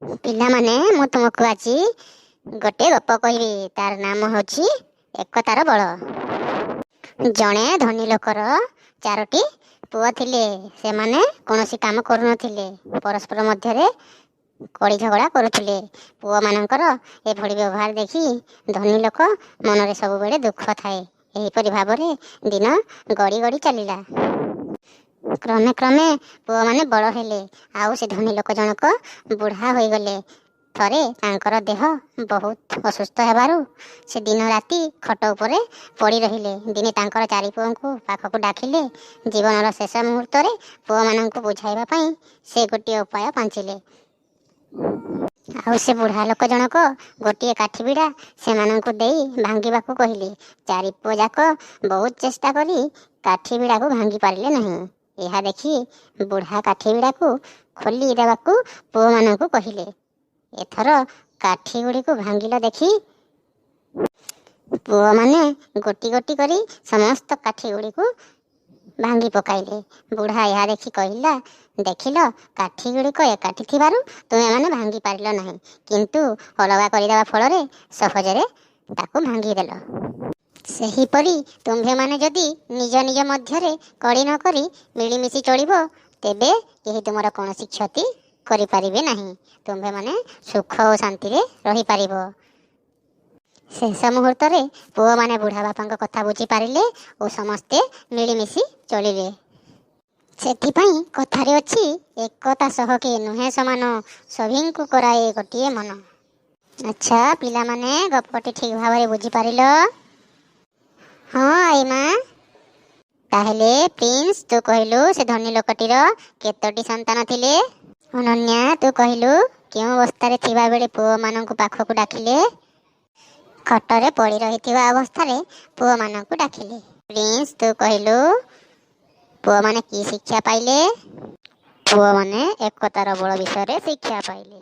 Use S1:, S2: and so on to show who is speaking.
S1: ପିଲାମାନେ ମୁଁ ତୁମକୁ ଆଜି ଗୋଟିଏ ଗପ କହିବି। ତାର ନାମ ହେଉଛି ଏକତାର ବଳ। ଜଣେ ଧନୀ ଲୋକର 4ଟି ପୁଅ ଥିଲେ। ସେମାନେ କୌଣସି କାମ କରୁନଥିଲେ, ପରସ୍ପର ମଧ୍ୟରେ କଳି ଝଗଡ଼ା କରୁଥିଲେ। ପୁଅମାନଙ୍କର ଏଭଳି ବ୍ୟବହାର ଦେଖି ଧନୀ ଲୋକ ମନରେ ସବୁବେଳେ ଦୁଃଖ ଥାଏ। ଏହିପରି ଭାବରେ ଦିନ ଗଡ଼ି ଗଡ଼ି ଚାଲିଲା। କ୍ରମେ କ୍ରମେ ପୁଅମାନେ ବଡ଼ ହେଲେ, ଆଉ ସେ ଧନୀ ଲୋକ ଜଣକ ବୁଢ଼ା ହୋଇଗଲେ। ଥରେ ତାଙ୍କର ଦେହ ବହୁତ ଅସୁସ୍ଥ ହେବାରୁ ସେ ଦିନ ରାତି ଖଟ ଉପରେ ପଡ଼ି ରହିଲେ। ଦିନେ ତାଙ୍କର 4 ପୁଅଙ୍କୁ ପାଖକୁ ଡାକିଲେ। ଜୀବନର ଶେଷ ମୁହୂର୍ତ୍ତରେ ପୁଅମାନଙ୍କୁ ବୁଝାଇବା ପାଇଁ ସେ ଗୋଟିଏ ଉପାୟ ପାଞ୍ଚିଲେ। ଆଉ ସେ ବୁଢ଼ା ଲୋକ ଜଣକ ଗୋଟିଏ କାଠି ବିଡ଼ା ସେମାନଙ୍କୁ ଦେଇ ଭାଙ୍ଗିବାକୁ କହିଲେ। 4 ପୁଅ ଯାକ ବହୁତ ଚେଷ୍ଟା କରି କାଠି ବିଡ଼ାକୁ ଭାଙ୍ଗି ପାରିଲେ ନାହିଁ। ଏହା ଦେଖି ବୁଢ଼ା କାଠି ବିଡ଼ାକୁ ଖୋଲି ଦେବାକୁ ପୁଅମାନଙ୍କୁ କହିଲେ। ଏଥର କାଠି ଗୁଡ଼ିକୁ ଭାଙ୍ଗିଲ ଦେଖି ପୁଅମାନେ ଗୋଟି ଗୋଟି କରି ସମସ୍ତ କାଠି ଗୁଡ଼ିକୁ ଭାଙ୍ଗି ପକାଇଲେ। ବୁଢ଼ା ଏହା ଦେଖି କହିଲା, ଦେଖିଲ, କାଠି ଗୁଡ଼ିକ ଏକାଠି ଥିବାରୁ ତୁମେମାନେ ଭାଙ୍ଗି ପାରିଲ ନାହିଁ, କିନ୍ତୁ ଅଲଗା କରିଦେବା ଫଳରେ ସହଜରେ ତାକୁ ଭାଙ୍ଗିଦେଲ। ସେହିପରି ତୁମ୍ଭେମାନେ ଯଦି ନିଜ ନିଜ ମଧ୍ୟରେ କଳି ନ କରି ମିଳିମିଶି ଚଳିବ, ତେବେ କେହି ତୁମର କୌଣସି କ୍ଷତି କରିପାରିବେ ନାହିଁ। ତୁମ୍ଭେମାନେ ସୁଖ ଓ ଶାନ୍ତିରେ ରହିପାରିବ। ଶେଷ ମୁହୂର୍ତ୍ତରେ ପୁଅମାନେ ବୁଢ଼ା ବାପାଙ୍କ କଥା ବୁଝିପାରିଲେ ଓ ସମସ୍ତେ ମିଳିମିଶି ଚଳିଲେ। ସେଥିପାଇଁ କଥାରେ ଅଛି, ଏକତା ସହକେ ନୁହେଁ ସମାନ, ସଭିଙ୍କୁ କରାଏ ଗୋଟିଏ ମନ। ଆଚ୍ଛା ପିଲାମାନେ, ଗପଟି ଠିକ୍ ଭାବରେ ବୁଝିପାରିଲ? ହଁ ଆଈମା। ତାହେଲେ ପ୍ରିନ୍ସ, ତୁ କହିଲୁ ସେ ଧନୀ ଲୋକଟିର କେତୋଟି ସନ୍ତାନ ଥିଲେ? ଅନନ୍ୟା, ତୁ କହିଲୁ କେଉଁ ଅବସ୍ଥାରେ ଥିବାବେଳେ ପୁଅମାନଙ୍କୁ ପାଖକୁ ଡାକିଲେ? ଖଟରେ ପଡ଼ି ରହିଥିବା ଅବସ୍ଥାରେ ପୁଅମାନଙ୍କୁ ଡାକିଲେ। ପ୍ରିନ୍ସ, ତୁ କହିଲୁ ପୁଅମାନେ କି ଶିକ୍ଷା ପାଇଲେ? ପୁଅମାନେ ଏକତାର ବଳ ବିଷୟରେ ଶିକ୍ଷା ପାଇଲେ।